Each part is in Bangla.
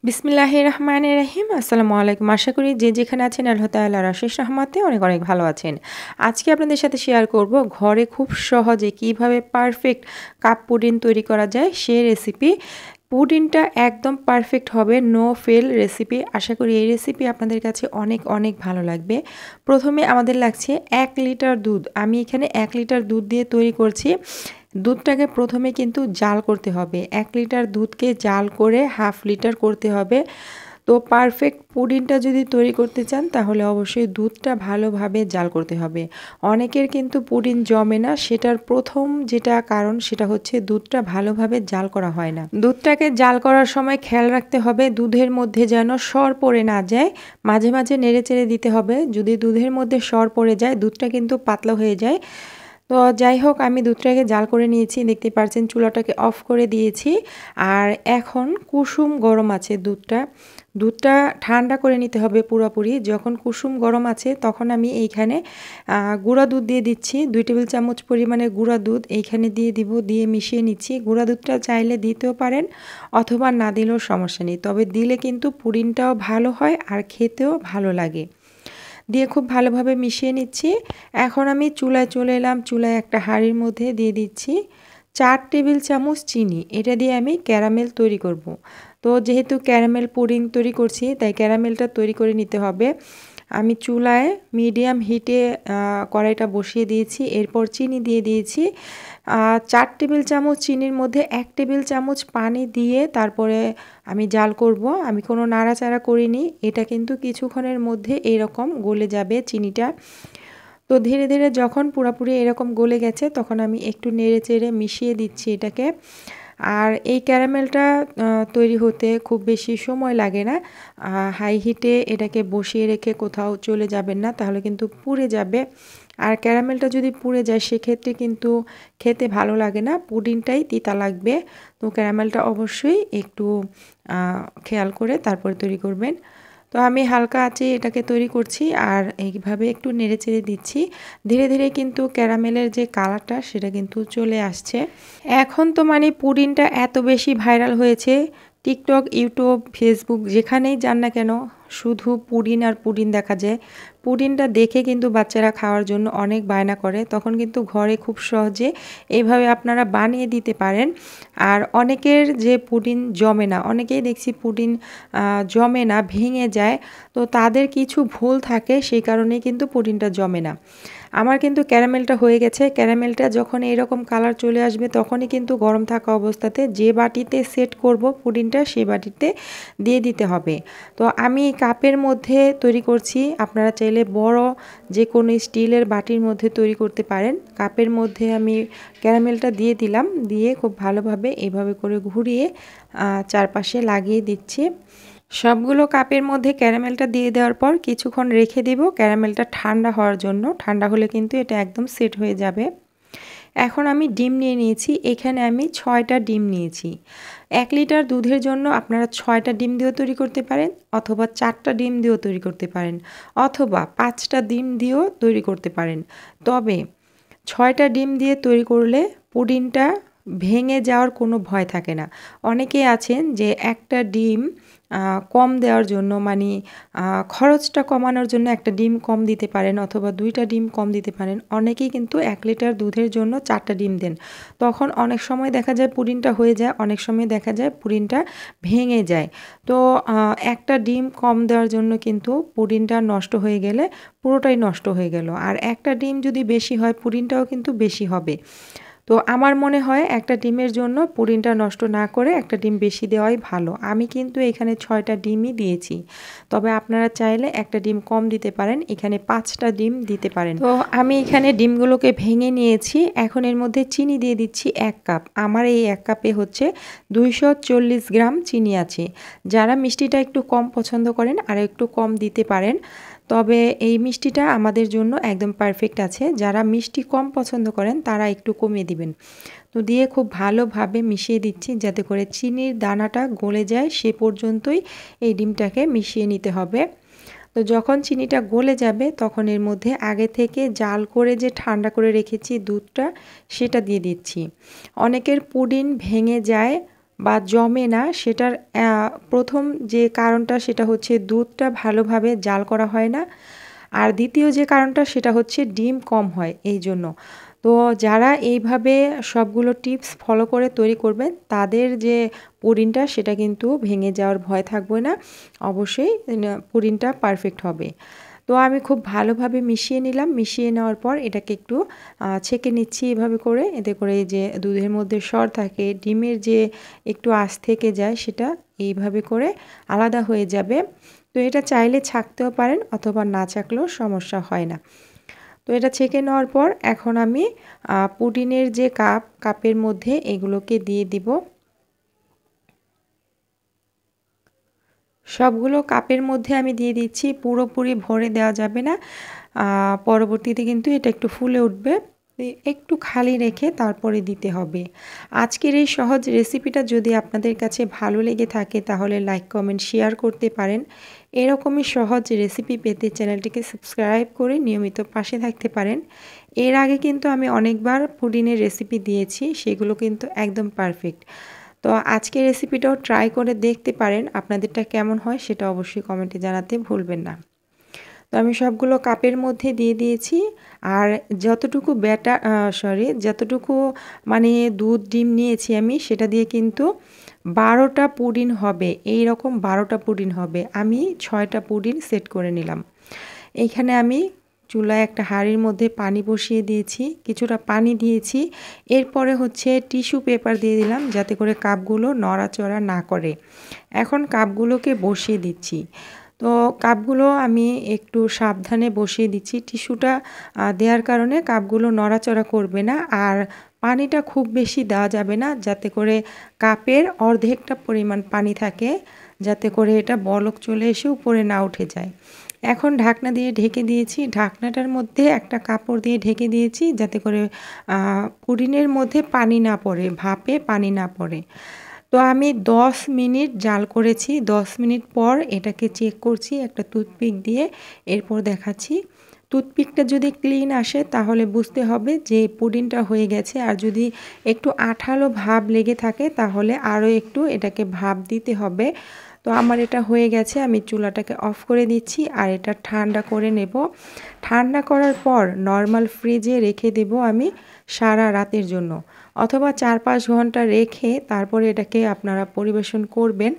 বিসমিল্লাহির রহমানির রহিম। আসসালামু আলাইকুম। আশা করি যে যেখানে আছেন আল্লাহ তাআলার অশেষ রহমতে অনেক অনেক ভালো আছেন। আজকে আপনাদের সাথে শেয়ার করব ঘরে খুব সহজে কিভাবে পারফেক্ট কাপ পুডিং তৈরি করা যায় সেই রেসিপি। পুডিংটা একদম পারফেক্ট হবে, নো ফেল রেসিপি। আশা করি এই রেসিপি আপনাদের কাছে অনেক অনেক ভালো লাগবে। প্রথমে আমাদের লাগছে 1 লিটার দুধ। আমি এখানে 1 লিটার দুধ দিয়ে তৈরি করছি। দুধটাকে প্রথমে কিন্তু জাল করতে হবে। 1 লিটার দুধকে জাল করে হাফ লিটার করতে হবে। তো পারফেক্ট পুডিংটা যদি তৈরি করতে চান তাহলে অবশ্যই দুধটা ভালোভাবে জাল করতে হবে। অনেকের কিন্তু পুডিং জমে না, সেটার প্রথম যেটা কারণ সেটা হচ্ছে দুধটা ভালোভাবে জাল করা হয় না। দুধটাকে জাল করার সময় খেয়াল রাখতে হবে দুধের মধ্যে যেন সর পড়ে না যায়। মাঝে মাঝে নেড়েচেড়ে দিতে হবে। যদি দুধের মধ্যে সর পড়ে যায় দুধটা কিন্তু পাতলা হয়ে যায়। তো যাই হোক, আমি দুধটাকে জাল করে নিয়েছি, দেখতে পাচ্ছেন চুলাটাকে অফ করে দিয়েছি। আর এখন কুসুম গরম আছে দুধটা ঠান্ডা করে নিতে হবে পুরোপুরি। যখন কুসুম গরম আছে তখন আমি এইখানে গুঁড়া দুধ দিয়ে দিচ্ছি। 2 টেবিল চামচ পরিমাণে গুঁড়া দুধ এইখানে দিয়ে মিশিয়ে নিচ্ছি। গুঁড়া দুধটা চাইলে দিতেও পারেন অথবা না দিলেও সমস্যা নেই, তবে দিলে কিন্তু পুডিংটাও ভালো হয় আর খেতেও ভালো লাগে। দিয়ে খুব ভালোভাবে মিশিয়ে নিচ্ছি। এখন আমি চুলায় চলে এলাম। চুলায় একটা হাঁড়ির মধ্যে দিয়ে দিচ্ছি 4 টেবিল চামচ চিনি। এটা দিয়ে আমি ক্যারামেল তৈরি করব। তো যেহেতু ক্যারামেল পুডিং তৈরি করছি তাই ক্যারামেলটা তৈরি করে নিতে হবে। আমি চুলায় মিডিয়াম হিটে কড়াইটা বসিয়ে দিয়েছি। এরপর চিনি দিয়ে দিয়েছি। 4 টেবিল চামচ চিনির মধ্যে 1 টেবিল চামচ পানি দিয়ে তারপরে আমি জাল করব। আমি কোনো নাড়াচাড়া করিনি। এটা কিন্তু কিছুক্ষণের মধ্যে এরকম গলে যাবে চিনিটা। তো ধীরে ধীরে যখন পুরোপুরি এরকম গলে গেছে তখন আমি একটু নেড়ে চেড়ে মিশিয়ে দিচ্ছি এটাকে। আর এই ক্যারামেলটা তৈরি হতে খুব বেশি সময় লাগে না। হাই হিটে এটাকে বসিয়ে রেখে কোথাও চলে যাবেন না, তাহলে কিন্তু পুড়ে যাবে। আর ক্যারামেলটা যদি পুড়ে যায় সেক্ষেত্রে কিন্তু খেতে ভালো লাগে না, পুডিংটাই তিতা লাগবে। তো ক্যারামেলটা অবশ্যই একটু খেয়াল করে তারপরে তৈরি করবেন। তো আমি হালকা আঁচে এটাকে তৈরি করছি আর এইভাবে একটু নেড়েচেড়ে দিচ্ছি। ধীরে ধীরে কিন্তু ক্যারামেলের যে কালারটা সেটা কিন্তু চলে আসছে। এখন তো মানে পুডিংটা এত বেশি ভাইরাল হয়েছে, টিকটক, ইউটিউব, ফেসবুক যেখানেই যান না কেন শুধু পুডিং আর পুডিং দেখা যায়। পুডিংটা দেখে কিন্তু বাচ্চারা খাওয়ার জন্য অনেক বায়না করে, তখন কিন্তু ঘরে খুব সহজে এইভাবে আপনারা বানিয়ে দিতে পারেন। আর অনেকের যে পুডিং জমে না, অনেকেই দেখছি পুডিং জমে না, ভেঙে যায়। তো তাদের কিছু ভুল থাকে, সেই কারণেই কিন্তু পুডিংটা জমে না। আমার কিন্তু ক্যারামেলটা হয়ে গেছে। ক্যারামেলটা যখন এরকম কালার চলে আসবে তখনই কিন্তু গরম থাকা অবস্থাতে যে বাটিতে সেট করব পুডিংটা সেই বাটিতে দিয়ে দিতে হবে। তো আমি কাপের মধ্যে তৈরি করছি, আপনারা চাইলে বড় যে কোনো স্টিলের বাটির মধ্যে তৈরি করতে পারেন। কাপের মধ্যে আমি ক্যারামেলটা দিয়ে দিলাম, দিয়ে খুব ভালোভাবে এইভাবে করে ঘুরিয়ে চারপাশে লাগিয়ে দিচ্ছি। সবগুলো কাপের মধ্যে ক্যারামেলটা দিয়ে দেওয়ার পর কিছুক্ষণ রেখে দিব ক্যারামেলটা ঠান্ডা হওয়ার জন্য। ঠান্ডা হলে কিন্তু এটা একদম সেট হয়ে যাবে। এখন আমি ডিম নিয়ে নিয়েছি, এখানে আমি 6টা ডিম নিয়েছি। 1 লিটার দুধের জন্য আপনারা 6টা ডিম দিয়েও তৈরি করতে পারেন অথবা 4টা ডিম দিয়েও তৈরি করতে পারেন অথবা 5টা ডিম দিয়েও তৈরি করতে পারেন। তবে 6টা ডিম দিয়ে তৈরি করলে পুডিংটা ভেঙে যাওয়ার কোনো ভয় থাকে না। অনেকেই আছেন যে একটা ডিম কম দেওয়ার জন্য মানে খরচটা কমানোর জন্য একটা ডিম কম দিতে পারেন অথবা 2টা ডিম কম দিতে পারেন। অনেকেই কিন্তু 1 লিটার দুধের জন্য 4টা ডিম দেন। তখন অনেক সময় দেখা যায় পুডিংটা হয়ে যায়, অনেক সময় দেখা যায় পুডিংটা ভেঙে যায়। তো একটা ডিম কম দেওয়ার জন্য কিন্তু পুডিংটা নষ্ট হয়ে গেলে পুরোটাই নষ্ট হয়ে গেল। আর একটা ডিম যদি বেশি হয় পুডিংটাও কিন্তু বেশি হবে। তো আমার মনে হয় একটা ডিমের জন্য পুডিংটা নষ্ট না করে একটা ডিম বেশি দেওয়াই ভালো। আমি কিন্তু এখানে 6টা ডিমই দিয়েছি, তবে আপনারা চাইলে একটা ডিম কম দিতে পারেন, এখানে 5টা ডিম দিতে পারেন। তো আমি এখানে ডিমগুলোকে ভেঙে নিয়েছি। এখন এর মধ্যে চিনি দিয়ে দিচ্ছি 1 কাপ। আমার এই 1 কাপে হচ্ছে 240 গ্রাম চিনি আছে। যারা মিষ্টিটা একটু কম পছন্দ করেন আর একটু কম দিতে পারেন, তবে এই মিষ্টিটা আমাদের জন্য একদম পারফেক্ট আছে। যারা মিষ্টি কম পছন্দ করেন তারা একটু কমিয়ে দিবেন। তো দিয়ে খুব ভালোভাবে মিশিয়ে দিচ্ছি যাতে করে চিনির দানাটা গলে যায়, সে পর্যন্তই এই ডিমটাকে মিশিয়ে নিতে হবে। তো যখন চিনিটা গলে যাবে তখন এর মধ্যে আগে থেকে জাল করে যে ঠান্ডা করে রেখেছি দুধটা সেটা দিয়ে দিচ্ছি। অনেকের পুডিং ভেঙে যায় বা জমে না সেটার প্রথম যে কারণটা সেটা হচ্ছে দুধটা ভালোভাবে জাল করা হয় না। আর দ্বিতীয় যে কারণটা সেটা হচ্ছে ডিম কম হয় এই জন্য। তো যারা এইভাবে সবগুলো টিপস ফলো করে তৈরি করবেন তাদের যে পুডিংটা সেটা কিন্তু ভেঙে যাওয়ার ভয় থাকবে না, অবশ্যই পুডিংটা পারফেক্ট হবে। তো আমি খুব ভালোভাবে মিশিয়ে নিলাম, মিশিয়ে নেওয়ার পর এটাকে একটু ছেঁকে নিচ্ছি এভাবে করে, এতে করে যে দুধের মধ্যে সর থাকে, ডিমের যে একটু আঁশ থেকে যায় সেটা এইভাবে করে আলাদা হয়ে যাবে। তো এটা চাইলে ছাঁকতেও পারেন অথবা না ছাঁকলেও সমস্যা হয় না। তো এটা ছেঁকে নেওয়ার পর এখন আমি পুডিনের যে কাপের মধ্যে এগুলোকে দিয়ে দিব। সবগুলো কাপের মধ্যে আমি দিয়ে দিচ্ছি, পুরোপুরি ভরে দেওয়া যাবে না, পরবর্তীতে কিন্তু এটা একটু ফুলে উঠবে, একটু খালি রেখে তারপরে দিতে হবে। আজকের এই সহজ রেসিপিটা যদি আপনাদের কাছে ভালো লেগে থাকে তাহলে লাইক কমেন্ট শেয়ার করতে পারেন। এরকমই সহজ রেসিপি পেতে চ্যানেলটিকে সাবস্ক্রাইব করে নিয়মিত পাশে থাকতে পারেন। এর আগে কিন্তু আমি অনেকবার পুডিনের রেসিপি দিয়েছি, সেগুলো কিন্তু একদম পারফেক্ট। তো আজকের রেসিপিটাও ট্রাই করে দেখতে পারেন, আপনাদেরটা কেমন হয় সেটা অবশ্যই কমেন্টে জানাতে ভুলবেন না। তো আমি সবগুলো কাপের মধ্যে দিয়ে দিয়েছি, আর যতটুকু যতটুকু মানে দুধ ডিম নিয়েছি আমি সেটা দিয়ে কিন্তু 12টা পুডিং হবে, এই রকম 12টা পুডিং হবে। আমি 6টা পুডিং সেট করে নিলাম। এইখানে আমি চুলায় একটা হাঁড়ির মধ্যে পানি বসিয়ে দিয়েছি, কিছুটা পানি দিয়েছি, এরপরে হচ্ছে টিস্যু পেপার দিয়ে দিলাম যাতে করে কাপগুলো নড়াচড়া না করে। এখন কাপগুলোকে বসিয়ে দিচ্ছি। তো কাপগুলো আমি একটু সাবধানে বসিয়ে দিচ্ছি, টিস্যুটা দেওয়ার কারণে কাপগুলো নড়াচড়া করবে না, আর পানিটা খুব বেশি দেওয়া যাবে না, যাতে করে কাপের অর্ধেকটা পরিমাণ পানি থাকে, যাতে করে এটা বলক চলে এসে উপরে না উঠে যায়। এখন ঢাকনা দিয়ে ঢেকে দিয়েছি, ঢাকনাটার মধ্যে একটা কাপড় দিয়ে ঢেকে দিয়েছি যাতে করে পুডিনের মধ্যে পানি না পড়ে, ভাপে পানি না পড়ে। তো আমি 10 মিনিট জাল করেছি, 10 মিনিট পর এটাকে চেক করছি একটা টুথপিক দিয়ে, এরপর দেখাচ্ছি। টুথপিকটা যদি ক্লিন আসে তাহলে বুঝতে হবে যে পুডিংটা হয়ে গেছে, আর যদি একটু আঠালো ভাব লেগে থাকে তাহলে আরও একটু এটাকে ভাপ দিতে হবে। তো আমার এটা হয়ে গেছে, আমি চুলাটাকে অফ করে দিচ্ছি আর এটা ঠান্ডা করে নেব। ঠান্ডা করার পর নর্মাল ফ্রিজে রেখে দেব আমি সারা রাতের জন্য, অথবা 4-5 ঘন্টা রেখে তারপরে এটাকে আপনারা পরিবেশন করবেন।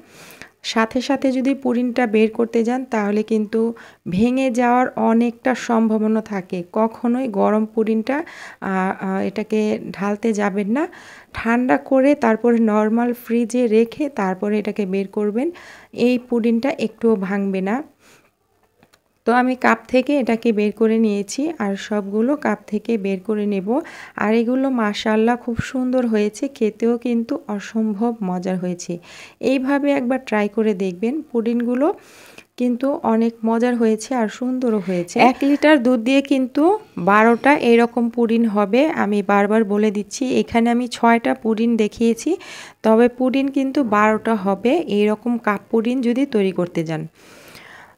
সাথে সাথে যদি পুডিংটা বের করতে যান তাহলে কিন্তু ভেঙে যাওয়ার অনেকটা সম্ভাবনা থাকে। কখনোই গরম পুডিংটা এটাকে ঢালতে যাবেন না, ঠান্ডা করে তারপরে নর্মাল ফ্রিজে রেখে তারপরে এটাকে বের করবেন, এই পুডিংটা একটুও ভাঙবে না। তো আমি কাপ থেকে এটাকে বের করে নিয়েছি, আর সবগুলো কাপ থেকে বের করে নেব। আর এগুলো মাশাআল্লাহ খুব সুন্দর হয়েছে, খেতেও কিন্তু অসম্ভব মজার হয়েছে। এইভাবে একবার ট্রাই করে দেখবেন, পুডিংগুলো কিন্তু অনেক মজার হয়েছে আর সুন্দরও হয়েছে। 1 লিটার দুধ দিয়ে কিন্তু 12টা এরকম পুডিং হবে। আমি বারবার বলে দিচ্ছি, এখানে আমি 6টা পুডিং দেখিয়েছি, তবে পুডিং কিন্তু 12টা হবে এইরকম কাপ পুডিং যদি তৈরি করতে যান।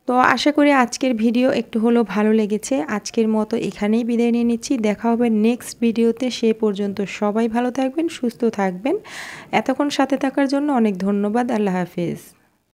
তো আশা করি আজকের ভিডিও একটু হলেও ভালো লেগেছে। আজকের মতো এখানেই বিদায় নিয়ে নিচ্ছি, দেখা হবে নেক্সট ভিডিওতে। সে পর্যন্ত সবাই ভালো থাকবেন, সুস্থ থাকবেন। এতক্ষণ সাথে থাকার জন্য অনেক ধন্যবাদ। আল্লাহ হাফেজ।